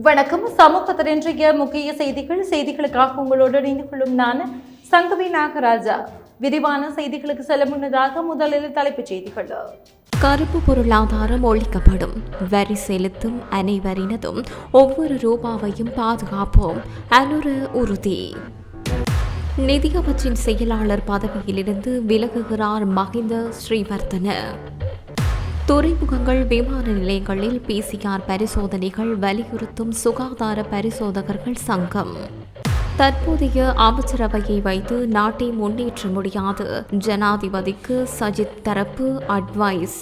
வணக்கம். சமூகத்தின் இன்றைய முக்கிய செய்திகளுக்காக உங்களோடு இணைந்து கொள்ளும் நான் சங்கவி நாகராஜா. விரிவான செய்திகளுக்கு செல்ல முன்னதாக முதலில் தலைப்புச் செய்திகள். கருப்பு பொருளாதாரம் ஒழிக்கப்படும், வரி செலுத்தும் அனைவரினதும் ஒவ்வொரு ரூபாவையும் பாதுகாப்போம், அனுர உறுதி. நிதியமைச்சின் செயலாளர் பதவியிலிருந்து விலகுகிறார் மஹிந்த ஸ்ரீவர்தன. துறைமுகங்கள் விமான நிலையங்களில் PCR பரிசோதனைகள் வலியுறுத்தும் சுகாதார பரிசோதகர்கள் சங்கம். தற்போதைய அமைச்சரவையை வைத்து நாட்டை முன்னேற்ற முடியாது, ஜனாதிபதிக்கு சஜித் தரப்பு அட்வைஸ்.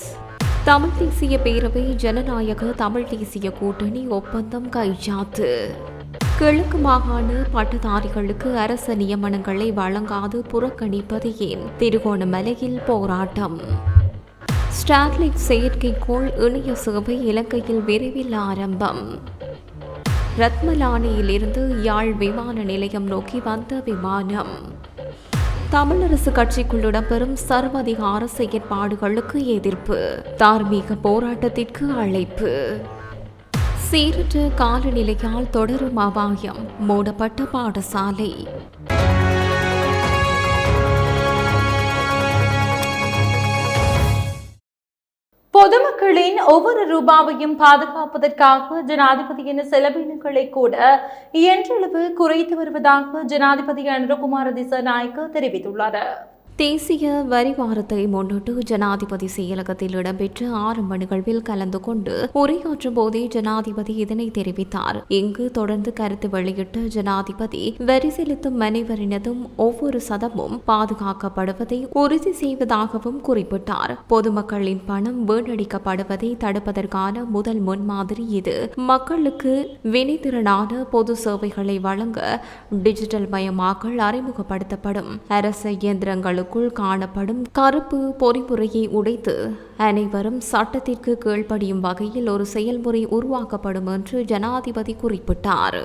தமிழ் தேசிய பேரவை ஜனநாயக தமிழ் தேசிய கூட்டணி ஒப்பந்தம் கைச்சாத்து. கிழக்கு மாகாண பட்டதாரிகளுக்கு அரச நியமனங்களை வழங்காது புறக்கணிப்பது ஏன்? திருகோணமலையில் போராட்டம். ஸ்டார்லிங்க் செயற்கைக்கோள் இணைய சேவை இலங்கையில் விரைவில் ஆரம்பம். ரத்மலானியிலிருந்து யாழ் விமான நிலையம் நோக்கி வந்த விமானம். தமிழரசு கட்சிக்குள் இடம்பெறும் சர்வதிகார செயற்பாடுகளுக்கு எதிர்ப்பு, தார்மீக போராட்டத்திற்கு அழைப்பு. சீரற்ற காலநிலையால் தொடரும் அபாயம், மூடப்பட்ட பாடசாலை. பொதுமக்களின் ஒவ்வொரு ரூபாவையும் பாதுகாப்பதற்காக ஜனாதிபதியின் செலவினங்களை கூட இயன்றளவு குறைத்து வருவதாக ஜனாதிபதி அனுரகுமார திசாநாயக்க தெரிவித்துள்ளார். தேசிய வரி வாரத்தை முன்னிட்டு ஜனாதிபதி செயலகத்தில் இடம்பெற்ற ஆரம்ப நிகழ்வில் கலந்து கொண்டு உரையாற்றும் போதே ஜனாதிபதி இதனை தெரிவித்தார். இங்கு தொடர்ந்து கருத்து வெளியிட்ட ஜனாதிபதி வரி செலுத்தும் அனைவரினதும் ஒவ்வொரு சதமும் பாதுகாக்கப்படுவதை உறுதி செய்வதாகவும் குறிப்பிட்டார். பொதுமக்களின் பணம் வீணடிக்கப்படுவதை தடுப்பதற்கான முதல் முன்மாதிரி இது. மக்களுக்கு வினைத்திறனான பொது சேவைகளை வழங்க டிஜிட்டல் மயமாக்கல் அறிமுகப்படுத்தப்படும். அரசு இயந்திரங்களுக்கு காணப்படும் கருப்பு பொறிமுறையை உடைத்து அனைவரும் சட்டத்திற்கு கீழ்ப்படியும் வகையில் ஒரு செயல்முறை உருவாக்கப்படும் என்று ஜனாதிபதி குறிப்பிட்டார்.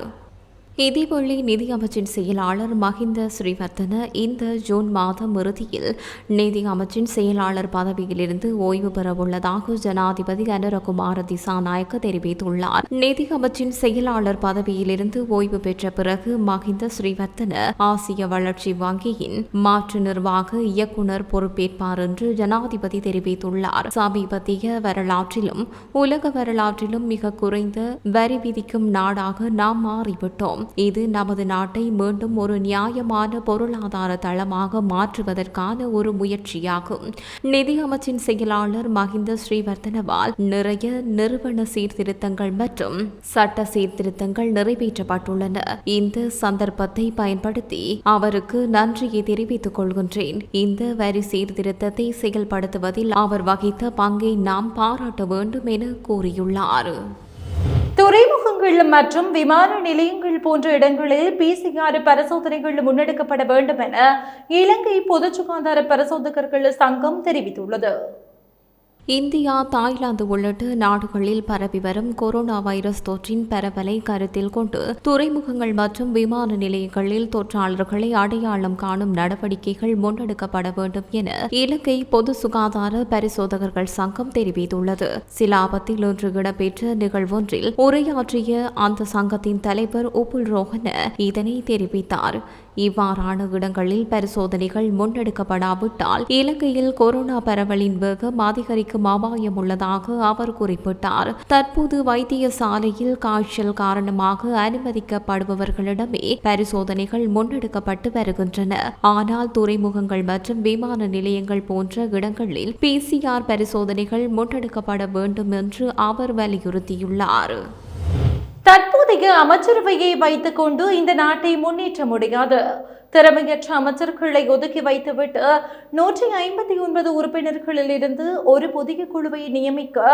இதேவேளை நிதி அமைச்சின் செயலாளர் மஹிந்த ஸ்ரீவர்தன இந்த ஜூன் மாதம் இறுதியில் நிதி அமைச்சின் செயலாளர் பதவியிலிருந்து ஓய்வு பெறவுள்ளதாக ஜனாதிபதி அனுரகுமார திசாநாயக்க தெரிவித்துள்ளார். நிதி அமைச்சின் செயலாளர் பதவியிலிருந்து ஓய்வு பெற்ற பிறகு மஹிந்த ஸ்ரீவர்தன ஆசிய வளர்ச்சி வங்கியின் மாற்று நிர்வாக இயக்குநர் பொறுப்பேற்பார் என்று ஜனாதிபதி தெரிவித்துள்ளார். சமீபத்திய வரலாற்றிலும் உலக வரலாற்றிலும் மிக குறைந்த வரி விதிக்கும் நாடாக நாம் மாறிவிட்டோம். இது நமது நாட்டை மீண்டும் ஒரு நியாயமான பொருளாதார தளமாக மாற்றுவதற்கான ஒரு முயற்சியாகும். நிதி அமைச்சின் செயலாளர் மஹிந்த ஸ்ரீவர்தனவால் நிறைய நிறுவன சீர்திருத்தங்கள் மற்றும் சட்ட சீர்திருத்தங்கள் நிறைவேற்றப்பட்டுள்ளன. இந்த சந்தர்ப்பத்தை பயன்படுத்தி அவருக்கு நன்றியை தெரிவித்துக் கொள்கின்றேன். இந்த வரி சீர்திருத்தத்தை செயல்படுத்துவதில் அவர் வகித்த பங்கை நாம் பாராட்ட வேண்டும் என கூறியுள்ளார். துறைமுகங்கள் மற்றும் விமான நிலையங்கள் போன்ற இடங்களில் PCR பரிசோதனைகள் முன்னெடுக்கப்பட வேண்டும் என இலங்கை பொது சுகாதார பரிசோதகர்கள் சங்கம் தெரிவித்துள்ளது. இந்தியா, தாய்லாந்து உள்ளிட்ட நாடுகளில் பரவி வரும் கொரோனா வைரஸ் தொற்றின் பரவலை கருத்தில் கொண்டு துறைமுகங்கள் மற்றும் விமான நிலையங்களில் தொற்றாளர்களை அடையாளம் காணும் நடவடிக்கைகள் முன்னெடுக்கப்பட வேண்டும் என இலங்கை பொது சுகாதார பரிசோதகர்கள் சங்கம் தெரிவித்துள்ளது. சிலாபத்தில் இன்று இடம்பெற்ற நிகழ்வொன்றில் உரையாற்றிய அந்த சங்கத்தின் தலைவர் உப்புல் ரோஹன இதனை தெரிவித்தார். இவ்வாறான இடங்களில் பரிசோதனைகள் முன்னெடுக்கப்படாவிட்டால் இலங்கையில் கொரோனா பரவலின் வேகம் அதிகரிக்கும் அபாயம் உள்ளதாக அவர் குறிப்பிட்டார். தற்போது வைத்தியசாலையில் காய்ச்சல் காரணமாக அனுமதிக்கப்படுபவர்களிடமே பரிசோதனைகள் முன்னெடுக்கப்பட்டு வருகின்றன. ஆனால் துறைமுகங்கள் மற்றும் விமான நிலையங்கள் போன்ற இடங்களில் PCR பரிசோதனைகள் முன்னெடுக்கப்பட வேண்டும் என்று அவர் வலியுறுத்தியுள்ளார். தற்போதைய அமைச்சரவையை வைத்துக் கொண்டு இந்த நாட்டை முன்னேற்ற முடியாது. திறமையற்ற அமைச்சர்களை ஒதுக்கி வைத்துவிட்டு 159 உறுப்பினர்களில் இருந்து ஒரு புதிய குழுவை நியமிக்க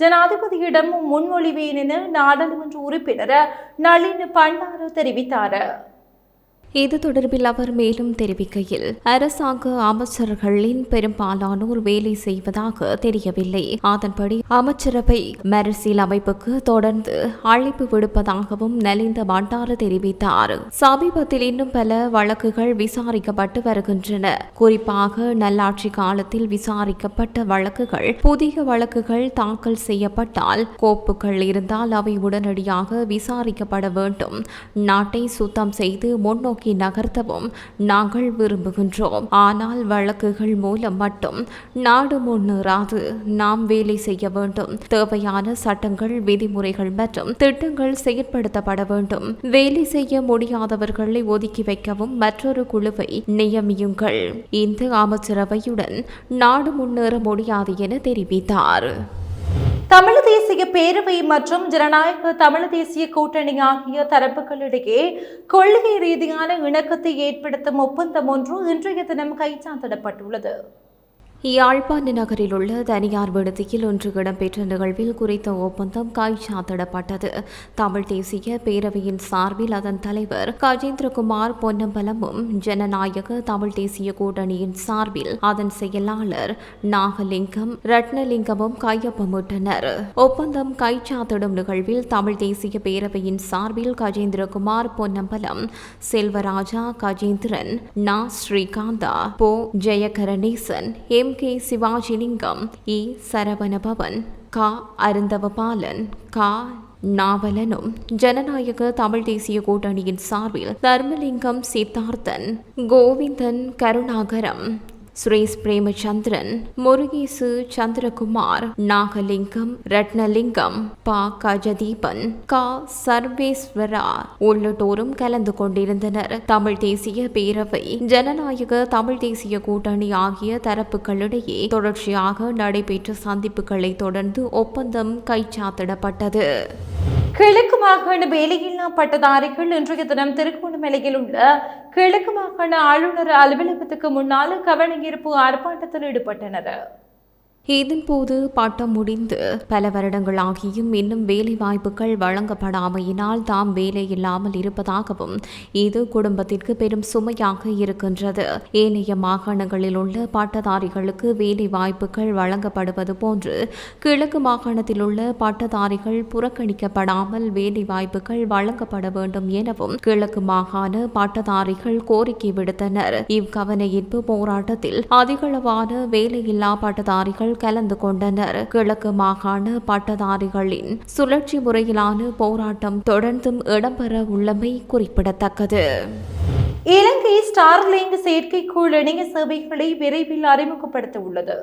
ஜனாதிபதியிடம் முன்மொழிவேன் என நாடாளுமன்ற உறுப்பினர் நளின் பண்டார தெரிவித்தார். இது தொடர்பில் அவர் மேலும் தெரிவிக்கையில், அரசாங்க அமைச்சர்களின் பெரும்பாலானோர் வேலை செய்வதாக தெரியவில்லை. அதன்படி அமைச்சரவை மறுசீலமைப்புக்கு தொடர்ந்து அழைப்பு விடுப்பதாகவும் நலிந்த பண்டார தெரிவித்தார். சமீபத்தில் இன்னும் பல வழக்குகள் விசாரிக்கப்பட்டு வருகின்றன. குறிப்பாக நல்லாட்சி காலத்தில் விசாரிக்கப்பட்ட வழக்குகள். புதிய வழக்குகள் தாக்கல் செய்யப்பட்டால் கோப்புகள் இருந்தால் அவை உடனடியாக விசாரிக்கப்பட வேண்டும். நாட்டை சுத்தம் செய்து முன்னோக்கி நகர்த்தவும் நாங்கள் விரும்புகின்றோம். ஆனால் வழக்குகள் மூலம் மட்டும் நாடு முன்னேறாது. நாம் வேலை செய்ய வேண்டும். தேவையான சட்டங்கள், விதிமுறைகள் மற்றும் திட்டங்கள் செயற்படுத்தப்பட வேண்டும். வேலை செய்ய முடியாதவர்களை ஒதுக்கி வைக்கவும் மற்றொரு குழுவை நியமியுங்கள். இந்த அமைச்சரவையுடன் நாடு முன்னேற முடியாது என தெரிவித்தார். தமிழ் தேசிய பேரவை மற்றும் ஜனநாயக தமிழ் தேசிய கூட்டணி ஆகிய தரப்புகளிடையே கொள்கை ரீதியான இணக்கத்தை ஏற்படுத்தும் ஒப்பந்தம் ஒன்று இன்றைய தினம் கைச்சாத்திடப்பட்டுள்ளது. யாழ்ப்பாண நகரில் உள்ள தனியார் விடுதியில் ஒன்று இடம்பெற்ற நிகழ்வில் குறித்த ஒப்பந்தம் கைச்சாத்திடப்பட்டது. தமிழ் தேசிய பேரவையின் சார்பில் அதன் தலைவர் கஜேந்திரகுமார் பொன்னம்பலமும், ஜனநாயக தமிழ் தேசிய கூட்டணியின் சார்பில் அதன் செயலாளர் நாகலிங்கம் ரட்னலிங்கமும் கையொப்பமிட்டனர். ஒப்பந்தம் கைச்சாத்திடும் நிகழ்வில் தமிழ் தேசிய பேரவையின் சார்பில் கஜேந்திரகுமார் பொன்னம்பலம், செல்வராஜா கஜேந்திரன், நா ஸ்ரீகாந்தா, போ ஜெயகரணேசன், கே சிவாஜிலிங்கம், இ சரவணபவன், கா அருந்தவபாலன், கா நாவலனும், ஜனநாயக தமிழ் தேசிய கூட்டணியின் சார்பில் தர்மலிங்கம் சித்தார்த்தன், கோவிந்தன் கருணாகரம், சுரேஷ் பிரேமச்சந்திரன், முருகேசு சந்திரகுமார், நாகலிங்கம் ரட்னலிங்கம், ப கஜதீபன், க சர்வேஸ்வரா உள்ளிட்டோரும் கலந்து கொண்டிருந்தனர். தமிழ் தேசிய பேரவை, ஜனநாயக தமிழ் தேசிய கூட்டணி ஆகிய தரப்புகளிடையே தொடர்ச்சியாக நடைபெற்ற சந்திப்புகளை தொடர்ந்து ஒப்பந்தம் கைச்சாத்திடப்பட்டது. கிழக்கு மாகாண வேலையில்லா பட்டதாரிகள் இன்றைய தினம் திருகோணமலையில் உள்ள கிழக்கு மாகாண ஆளுநர் அலுவலகத்துக்கு முன்னால் கவனஈர்ப்பு ஆர்ப்பாட்டத்தில் ஈடுபட்டனர். இதன்போது பட்டம் முடிந்து பல வருடங்களாகியும் இன்னும் வேலை வாய்ப்புகள் வழங்கப்படாமையினால் தாம் வேலை இல்லாமல் இருப்பதாகவும் இது குடும்பத்திற்கு பெரும் சுமையாக இருக்கின்றது. ஏனைய மாகாணங்களில் உள்ள பட்டதாரிகளுக்கு வேலை வாய்ப்புகள் வழங்கப்படுவது போன்று கிழக்கு மாகாணத்தில் உள்ள பட்டதாரிகள் புறக்கணிக்கப்படாமல் வேலை வாய்ப்புகள் வழங்கப்பட வேண்டும் எனவும் கிழக்கு மாகாண பட்டதாரிகள் கோரிக்கை விடுத்தனர். இவ்வகவன ஈர்ப்பு போராட்டத்தில் அதிகளவான வேலையில்லா பட்டதாரிகள் கலந்து கொண்டனர். கிழக்கு மாகாண பட்டதாரிகளின் சுழற்சி முறையிலான போராட்டம் தொடர்ந்தும் இடம்பெற உள்ளமை குறிப்பிடத்தக்கது. இலங்கை ஸ்டார்லிங்க் செயற்கைக்கோள் இணைய சேவைகளை விரைவில் அறிமுகப்படுத்த உள்ளது.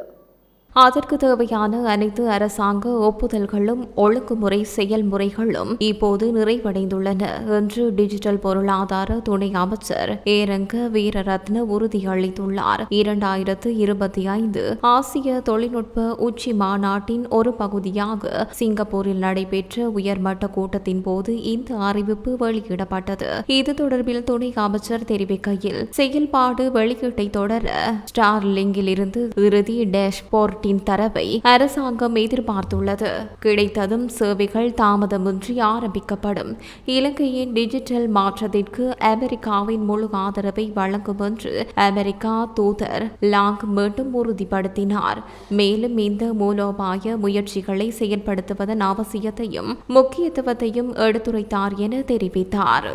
அதற்கு தேவையான அனைத்து அரசாங்க ஒப்புதல்களும் ஒழுங்குமுறை செயல்முறைகளும் இப்போது நிறைவடைந்துள்ளன என்று டிஜிட்டல் பொருளாதார துணை அமைச்சர் ஏரங்க வீரரத்ன உறுதியளித்துள்ளார். 2025 ஆசிய தொழில்நுட்ப உச்சி மாநாட்டின் ஒரு பகுதியாக சிங்கப்பூரில் நடைபெற்ற உயர்மட்ட கூட்டத்தின் போது இந்த அறிவிப்பு வெளியிடப்பட்டது. இது தொடர்பில் துணை அமைச்சர் தெரிவிக்கையில், செயல்பாடு வெளியீட்டை தொடர ஸ்டார்லிங்கில் இருந்து இறுதி டேஷ்போர்ட் தரவை அரசாங்கம் எதிர்பார்த்துள்ளது. கிடைத்ததும் சேவைகள் தாமதமின்றி ஆரம்பிக்கப்படும். இலங்கையின் டிஜிட்டல் மாற்றத்திற்கு அமெரிக்காவின் முழு ஆதரவை வழங்கும் என்று அமெரிக்கா தூதர் லாங் மீண்டும் உறுதிப்படுத்தினார். மேலும் இந்த மூலோபாய முயற்சிகளை செயல்படுத்துவதன் அவசியத்தையும் முக்கியத்துவத்தையும் எடுத்துரைத்தார் என தெரிவித்தார்.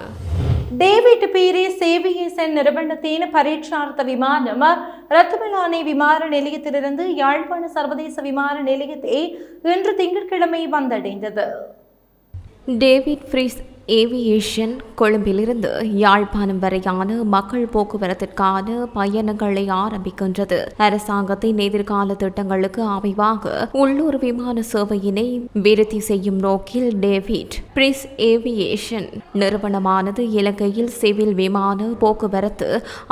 டேவிட் பீரிஸ் ஏவியேஷன் நிறுவனத்தின் பரீட்சார்த்த விமானம் ரத்மலானை விமான நிலையத்திலிருந்து யாழ்ப்பாண சர்வதேச விமான நிலையத்தை இன்று திங்கட்கிழமை வந்தடைந்தது. டேவிட் பீரிஸ் ஏவியேஷன் கொழும்பிலிருந்து யாழ்ப்பாணம் வரையான மக்கள் போக்குவரத்திற்கான பயணங்களை ஆரம்பிக்கின்றது. அரசாங்கத்தின் எதிர்கால திட்டங்களுக்கு அமைவாக உள்ளூர் விமான சேவையினை விருத்தி செய்யும் நோக்கில் டேவிட் பீரிஸ் ஏவியேஷன் நிறுவனமானது இலங்கையில் சிவில் விமான போக்குவரத்து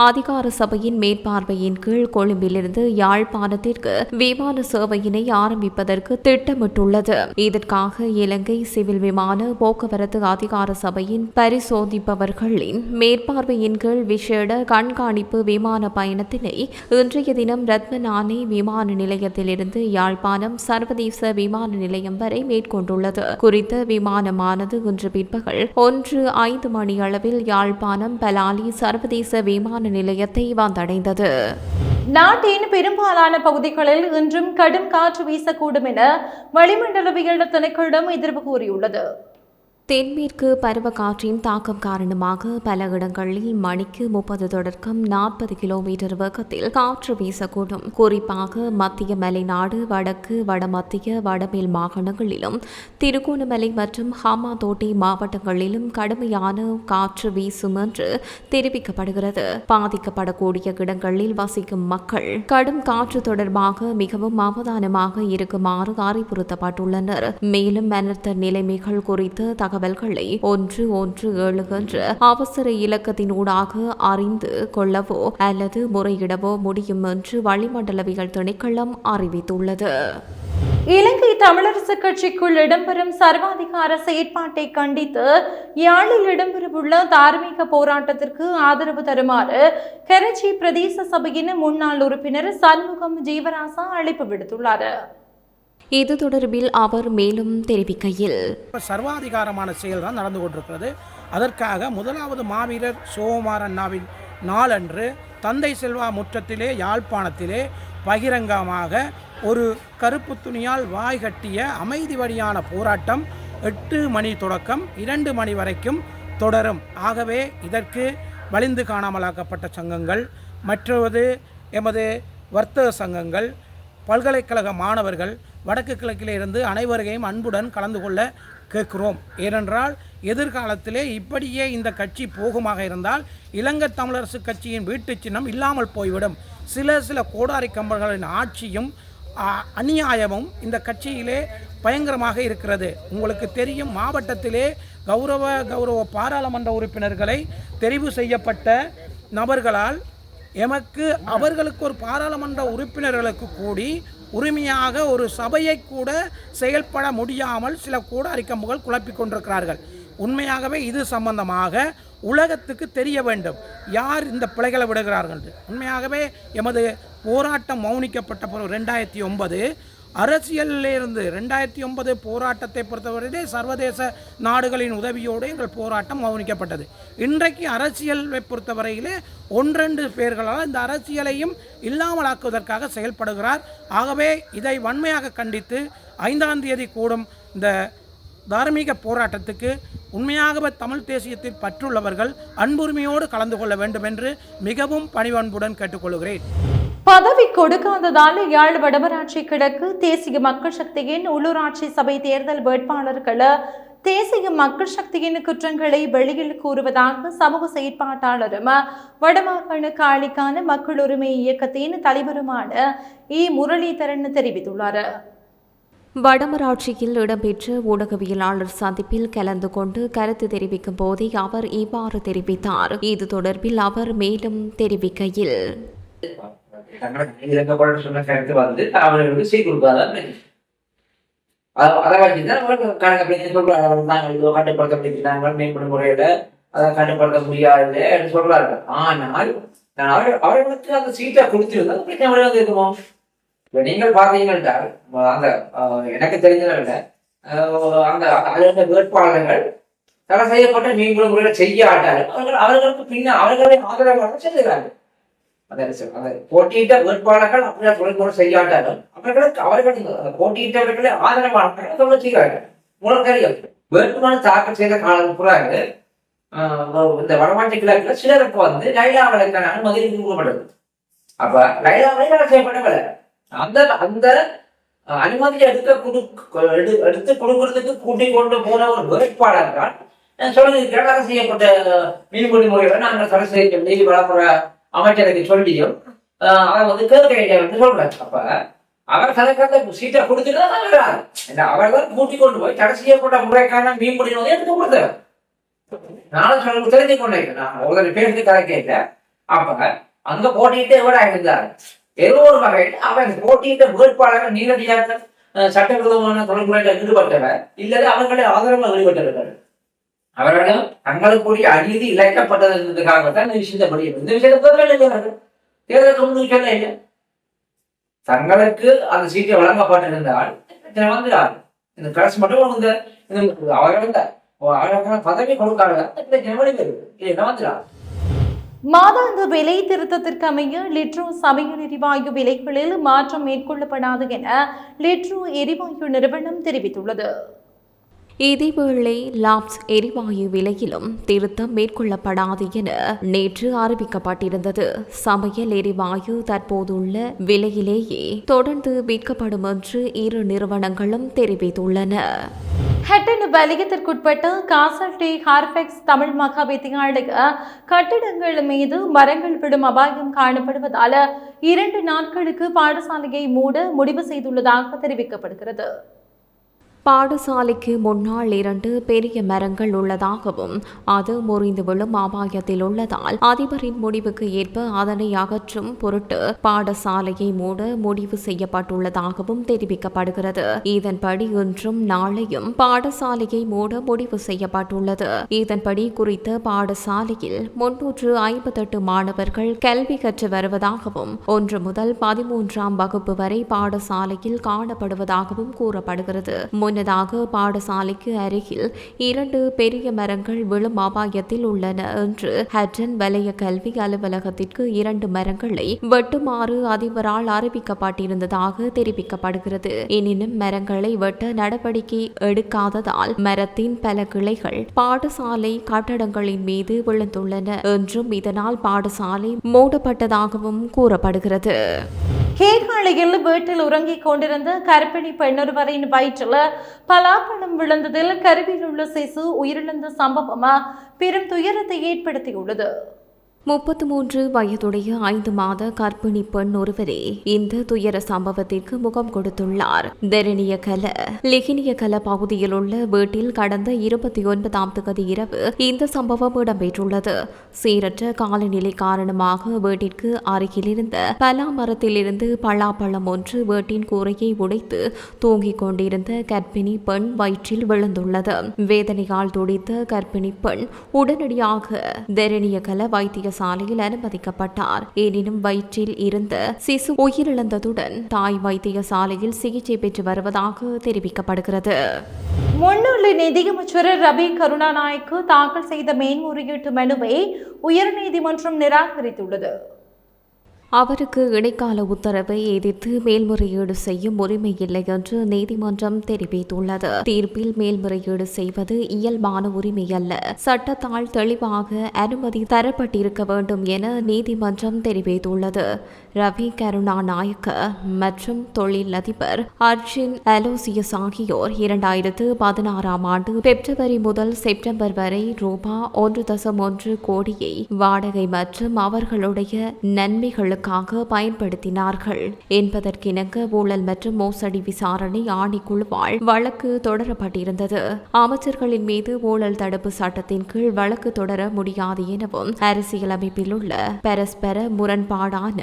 அதிகார சபையின் மேற்பார்வையின் கீழ் கொழும்பிலிருந்து யாழ்ப்பாணத்திற்கு விமான சேவையினை ஆரம்பிப்பதற்கு திட்டமிட்டுள்ளது. இதற்காக இலங்கை சிவில் விமான போக்குவரத்து அதிகார அதிகார சபையின் பரிசோதிப்பவர்களின் மேற்பார்வையின் கீழ் விசேட கண்காணிப்பு விமான பயணத்தினை இன்றைய தினம் ரத்மலானை விமான நிலையத்திலிருந்து யாழ்ப்பாணம் சர்வதேச விமான நிலையம் வரை மேற்கொண்டுள்ளது. குறித்த விமானமானது இன்று பிற்பகல் 1:05 மணியளவில் யாழ்ப்பாணம் பலாலி சர்வதேச விமான நிலையத்தை வந்தடைந்தது. நாட்டின் பெரும்பாலான பகுதிகளில் இன்றும் கடும் காற்று வீசக்கூடும் என வளிமண்டலவியல் திணைக்களம் எதிர்ப்பு கூறியுள்ளது. தென்மேற்கு பருவக்காற்றின் தாக்கம் காரணமாக பல இடங்களில் மணிக்கு 30 தொடக்கம் 40 கிலோமீட்டர் வேகத்தில் காற்று வீசக்கூடும். குறிப்பாக மத்திய மலைநாடு, வடக்கு, வடமத்திய, வடமேல் மாகாணங்களிலும் திருகோணமலை மற்றும் ஹமாதோட்டை மாவட்டங்களிலும் கடுமையான காற்று வீசும் என்று தெரிவிக்கப்படுகிறது. பாதிக்கப்படக்கூடிய இடங்களில் வசிக்கும் மக்கள் கடும் காற்று தொடர்பாக மிகவும் அவதானமாக இருக்குமாறு அறிவுறுத்தப்பட்டுள்ளனர். மேலும் அனர்த்த நிலைமைகள் குறித்து தகவல்களை 117 என்ற அவசர இலக்கத்தினூடாக அறிந்து கொள்ளவோ அல்லது முறையிடவோ முடியும் என்று வளிமண்டலவியல் திணைக்களம் அறிவித்துள்ளது. இலங்கை தமிழரசு கட்சிக்குள் இடம்பெறும் சர்வாதிகார செயற்பாட்டை கண்டித்து யாழில் இடம்பெறவுள்ள தார்மீக போராட்டத்திற்கு ஆதரவு தருமாறு கரைச்சி பிரதேச சபையின் முன்னாள் உறுப்பினர் சண்முகம் ஜீவராசா அழைப்பு விடுத்துள்ளார். இது தொடர்பில் அவர் மேலும் தெரிவிக்கையில், சர்வாதிகாரமான செயல் தான் நடந்து கொண்டிருக்கிறது. அதற்காக முதலாவது மாவீரர் சோமார் அண்ணாவின் நாளன்று தந்தை செல்வா முற்றத்திலே யாழ்ப்பாணத்திலே பகிரங்கமாக ஒரு கருப்பு துணியால் வாய் கட்டிய அமைதி வழியான போராட்டம் 8 மணி தொடக்கம் 2 மணி வரைக்கும் தொடரும். ஆகவே இதற்கு வலிந்து காணாமலாக்கப்பட்ட சங்கங்கள், மற்றது எமது வர்த்தக சங்கங்கள், பல்கலைக்கழக மாணவர்கள் வடக்கு கிழக்கிலே இருந்து அனைவரையும் அன்புடன் கலந்து கொள்ள கேட்கிறோம். ஏனென்றால் எதிர்காலத்திலே இப்படியே இந்த கட்சி போகுமாக இருந்தால் இலங்கை தமிழரசு கட்சியின் வீட்டு சின்னம் இல்லாமல் போய்விடும். சில கோடாரி கம்பர்களின் ஆட்சியும் அநியாயமும் இந்த கட்சியிலே பயங்கரமாக இருக்கிறது. உங்களுக்கு தெரியும், மாவட்டத்திலே கௌரவ பாராளுமன்ற உறுப்பினர்களை தெரிவு செய்யப்பட்ட நபர்களால் எமக்கு அவர்களுக்கு ஒரு பாராளுமன்ற உறுப்பினர்களுக்கு கூடி உரிமையாக ஒரு சபையை கூட செயல்பட முடியாமல் சில கோடாரி கம்புகள் குழப்பிக் கொண்டிருக்கிறார்கள். உண்மையாகவே இது சம்பந்தமாக உலகத்துக்கு தெரிய வேண்டும், யார் இந்த பிழைகளை விடுகிறார்கள். உண்மையாகவே எமது போராட்டம் மௌனிக்கப்பட்ட பிறகு 2009 அரசியலிலிருந்து 2009 போராட்டத்தை பொறுத்தவரையிலே சர்வதேச நாடுகளின் உதவியோடு எங்கள் போராட்டம் மௌனிக்கப்பட்டது. இன்றைக்கு அரசியலை பொறுத்தவரையிலே 1-2 பேர்களால் இந்த அரசியலையும் இல்லாமலாக்குவதற்காக செயல்படுகிறார். ஆகவே இதை வன்மையாக கண்டித்து 5ஆம் தேதி கூடும் இந்த தார்மீக போராட்டத்துக்கு உண்மையாகவே தமிழ் தேசியத்தில் பற்றுள்ளவர்கள் அன்புரிமையோடு கலந்து கொள்ள வேண்டும் என்று மிகவும் பணிவன்புடன் கேட்டுக்கொள்கிறேன். பதவி கொடுக்காததால் யாழ் வடமராட்சி கிழக்கு தேசிய மக்கள் சக்தியின் உள்ளூராட்சி சபை தேர்தல் வேட்பாளர்கள் தேசிய மக்கள் சக்தியின் குற்றங்களை வெளியில் கூறுவதாக சமூக செயற்பாட்டாளரும் வடமாகாண காலிக்கான மக்கள் உரிமை இயக்கத்தின் தலைவருமான முரளிதரன் தெரிவித்துள்ளார். வடமராட்சியில் இடம்பெற்ற ஊடகவியலாளர் சந்திப்பில் கலந்து கொண்டு கருத்து தெரிவிக்கும் போதே அவர் இவ்வாறு தெரிவித்தார். இது தொடர்பில் அவர் மேலும் தெரிவிக்கையில், சொன்ன கருத்து வந்து அவர்களுக்கு செய்து கொடுக்காதான் அதை வச்சுதான் கட்டுப்படுத்த முடிக்கிறாங்க, மேம்படும் முறையில அதை கட்டுப்படுத்த முடியாது சொல்றாரு. ஆனால் அவர்களுக்கு அந்த சீட்டை கொடுத்திருந்தா பிரச்சனை இருக்குமோ? நீங்கள் பார்த்தீங்கன்னா அந்த எனக்கு தெரிஞ்சதில்லை, அந்த அதில் வேட்பாளர்கள் தடை செய்யப்பட்ட மீன்பிடும் முறையில செய்யாட்டார்கள் அவர்களுக்கு பின்ன அவர்களை ஆதரவாக செல்கிறார்கள். அந்த போட்டியிட்ட வேட்பாளர்கள் அப்படியே தொழில்முறை செய்யாட்டார்கள் அவர்கள் போட்டியிட்டவர்களை ஆதரவாக தொழில் செய்கிறார்கள். முழக்கறிகள் வேட்புமனு தாக்கல் செய்த காலம் பிறகு இந்த வடமாட்சி கிழக்குல சிலருக்கு வந்து லைலா வழக்கான அனுமதி கொடுக்கப்பட்டது. அப்ப லைலா வழக்கு செய்யப்படவில்லை. அந்த அந்த அனுமதியை எடுத்து கொடுக்கறதுக்கு கூட்டிக் கொண்டு போன ஒரு வேட்பாளர் தான் சொல்லியிருக்கிறார். செய்யப்பட்ட மீன்பிடி முறைகளை நாங்கள் தடை செய்ய சொல்லி வளமுறை அமைச்சருக்கு சொல்லியும் அதை வந்து கேட்க சொல்றாரு. அப்ப அவர் தனக்கு சீட்டை கொடுத்துட்டு அவர் தான் கூட்டிக் கொண்டு போய் தடை செய்யப்பட்ட முறைக்கான மீன்பிடி வந்து எடுத்து கொடுத்தார். நானும் சொல்ல தெரிஞ்சு கொண்டேன், நான் ஒரு பேருக்கு கதை கேட்டேன். அப்ப அங்க போட்டிட்டு எவ்வளவு இருந்தார் ஏதோ ஒரு வகையில் அவர் போட்டியிட்ட வேட்பாளர்கள் நீரடியாக சட்டவிரோதமான தொழில்முறையில் ஈடுபட்டவர் இல்லது அவர்களை ஆதரவாக ஈடுபட்டிருக்கிறார். அவர்களும் தங்களுக்குரிய அநீதி இழைக்கப்பட்டதற்காகத்தான் இந்த விஷயத்தை படிக்கணும். இந்த விஷயத்தை தேர்தலுக்கு முன்பு சொல்ல இல்லை. தங்களுக்கு அந்த சீட்டை வழங்கப்பட்டிருந்தால் வந்துடாது. இந்த கடைசி மட்டும் அவர்கள் பதவி கொடுக்காது வந்துடாது. மாதாந்த விலை திருத்தத்திற்கு அமைய லிட்ரோ சமையல் எரிவாயு விலைகளில் மாற்றம் மேற்கொள்ளப்படாது என லிட்ரோ எரிவாயு நிறுவனம் தெரிவித்துள்ளது. இதேவேளை லாப்ஸ் எரிவாயு விலையிலும் திருத்தம் மேற்கொள்ளப்படாது என நேற்று அறிவிக்கப்பட்டிருந்தது. சமையல் எரிவாயு தற்போதுள்ள விலையிலேயே தொடர்ந்து விற்கப்படும் என்று இரு நிறுவனங்களும் தெரிவித்துள்ளன. ஹட்டன் வலயத்திற்குட்பட்ட காசல்டி ஹார்பெக்ஸ் தமிழ் மகாவித்தியாலய கட்டிடங்கள் மீது மரங்கள் விடும் அபாயம் காணப்படுவதால் 2 நாட்களுக்கு பாடசாலையை மூட முடிவு செய்துள்ளதாக தெரிவிக்கப்படுகிறது. பாடசாலைக்கு முன்னால் 2 பெரிய மரங்கள் உள்ளதாகவும் அது முறிந்து விழும் அபாயத்தில் உள்ளதால் அதிபரின் முடிவுக்கு ஏற்ப அதனை அகற்றும் பொருட்டு பாடசாலையை மூட முடிவு செய்யப்பட்டுள்ளதாகவும் தெரிவிக்கப்படுகிறது. இதன்படி இன்றும் நாளையும் பாடசாலையை மூட முடிவு செய்யப்பட்டுள்ளது. இதன்படி குறித்த பாடசாலையில் 358 மாணவர்கள் கல்வி கற்று வருவதாகவும் 1 முதல் 13ஆம் வகுப்பு வரை பாடசாலையில் காணப்படுவதாகவும் கூறப்படுகிறது. முன்னதாக பாடசாலைக்கு அருகில் 2 பெரிய மரங்கள் விழும் அபாயத்தில் உள்ளன என்று ஹட்டன் வலய கல்வி அலுவலகத்திற்கு 2 மரங்களை வெட்டுமாறு அதிபரால் அறிவிக்கப்பட்டிருந்ததாக தெரிவிக்கப்படுகிறது. எனினும் மரங்களை வெட்ட நடவடிக்கை எடுக்காததால் மரத்தின் பல கிளைகள் பாடசாலை கட்டடங்களின் மீது விழுந்துள்ளன என்றும் இதனால் பாடசாலை மூடப்பட்டதாகவும் கூறப்படுகிறது. கேகாலையில் வீட்டில் உறங்கிக் கொண்டிருந்த கர்ப்பிணி பெண்ணொருவரின் வயிற்றில் பலாப்பழம் விழுந்ததில் கருவில் உள்ள சிசு உயிரிழந்த சம்பவம் பெரும் துயரத்தை ஏற்படுத்தியுள்ளது. 33 வயதுடைய 5 மாத கர்ப்பிணி பெண் ஒருவரே இந்த துயர சம்பவத்திற்கு முகம் கொடுத்துள்ளார். தெரணியகல லிகினியகல பகுதியில் உள்ள வீட்டில் கடந்த 29ஆம் தேதி இரவு இந்த சம்பவம் இடம்பெற்றுள்ளது. சீரற்ற காலநிலை காரணமாக வீட்டிற்கு அருகில் இருந்த பலா மரத்திலிருந்து பலாப்பழம் ஒன்று வீட்டின் கூரையை உடைத்து தூங்கிக் கொண்டிருந்த கர்ப்பிணி பெண் வயிற்றில் விழுந்துள்ளது. வேதனையால் துடித்த கர்ப்பிணி பெண் உடனடியாக தெரணியகல வைத்திய சாலையில் அனுமதிக்கப்பட்டார். எனினும் வயிற்றில் இருந்த சிசு உயிரிழந்ததுடன் தாய் வைத்தியசாலையில் சிகிச்சை பெற்று வருவதாக தெரிவிக்கப்படுகிறது. முன்னாள் நிதியமைச்சர் ரவி கருணாநாயக்கு தாக்கல் செய்த மேன்முறையீட்டு மனுவை உயர்நீதிமன்றம் நிராகரித்துள்ளது. அவருக்கு இடைக்கால உத்தரவை எதிர்த்து மேல்முறையீடு செய்யும் உரிமை இல்லை என்று நீதிமன்றம் தெரிவித்துள்ளது. தீர்ப்பில் மேல்முறையீடு செய்வது இயல்பான உரிமை அல்ல, சட்டத்தால் தெளிவாக அனுமதி தரப்பட்டிருக்க வேண்டும் என நீதிமன்றம் தெரிவித்துள்ளது. ரவி கருணாநாயக்க மற்றும் தொழிலதிபர் அர்ஜுன் அலோசியஸ் ஆகியோர் 2016ஆம் ஆண்டு பிப்ரவரி முதல் செப்டம்பர் வரை ரூபா 1.1 கோடியை வாடகை மற்றும் அவர்களுடைய நன்மைகளுக்காக பயன்படுத்தினார்கள் என்பதற்கிணங்க ஊழல் மற்றும் மோசடி விசாரணை ஆணைக்குழுவால் வழக்கு தொடரப்பட்டிருந்தது. அமைச்சர்களின் மீது ஊழல் தடுப்பு சட்டத்தின் கீழ் வழக்கு தொடர முடியாது எனவும் அரசியலமைப்பில் உள்ள பரஸ்பர முரண்பாடான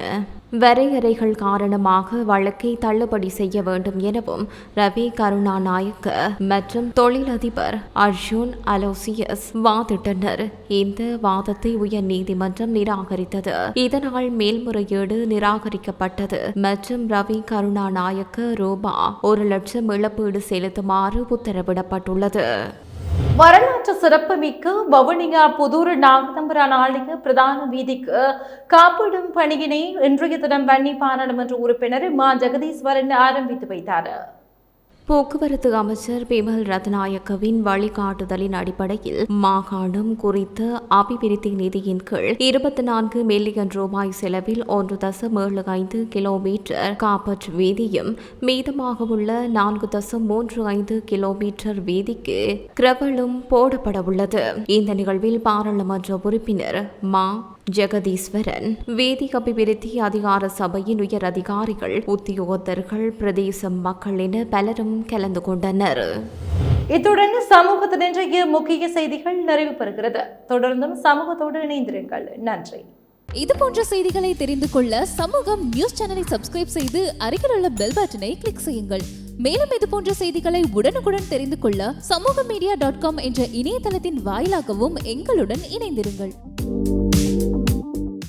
வரையறைகள் காரணமாக வழக்கை தள்ளுபடி செய்ய வேண்டும் எனவும் ரவி கருணாநாயக்க மற்றும் தொழிலதிபர் அர்ஜுன் அலோசியஸ் வாதிட்டனர். இந்த வாதத்தை உயர் நீதிமன்றம் நிராகரித்தது. இதனால் மேல்முறையீடு நிராகரிக்கப்பட்டது மற்றும் ரவி கருணாநாயக்க ரூபா 1 லட்சம் இழப்பீடு செலுத்துமாறு உத்தரவிடப்பட்டுள்ளது. வரலாற்று சிறப்புமிக்க வவுனியா புதூர் நாகதம்பரான் ஆலய பிரதான வீதிக்கு காப்பிடும் பணியினை இன்றைய தினம் வன்னி பாராளுமன்ற உறுப்பினர் மா ஜெகதீஸ்வரன் ஆரம்பித்து வைத்தார். போக்குவரத்து அமைச்சர் பிமல் ரத்நாயக்கவின் வழிகாட்டுதலின் அடிப்படையில் மாகாணம் குறித்த அபிவிருத்தி நிதியின் கீழ் 24 மில்லியன் ரூபாய் செலவில் 1.75 கிலோமீட்டர் காப்பட் வீதியும் மீதமாக உள்ள 4.35 கிலோமீட்டர் வீதிக்கு கிரவலும் போடப்பட உள்ளது. இந்த நிகழ்வில் பாராளுமன்ற உறுப்பினர் மா ஜெகதீஸ்வரன், வீதி அபிவிருத்தி அதிகார சபையின் உயர் அதிகாரிகள், உத்தியோகத்தர்கள், பிரதேச மக்கள் என பலரும் கலந்து கொண்டனர். இத்துடன் சமூகத்தின் இன்றைய முக்கிய செய்திகள் நிறைவு பெறுகிறது. தொடர்ந்தும் சமூகத்தோடு இணைந்திருங்கள். நன்றி. இது போன்ற செய்திகளை தெரிந்து கொள்ள சமூகம் நியூஸ் சேனலை சப்ஸ்கிரைப் செய்து அருகில் உள்ள பெல் பட்டனை கிளிக் செய்யுங்கள். மேலும் இது போன்ற செய்திகளை உடனுக்குடன் தெரிந்து கொள்ள சமூகமீடியா.com என்ற இணையதளத்தின் வாயிலாகவும் எங்களுடன் இணைந்திருங்கள்.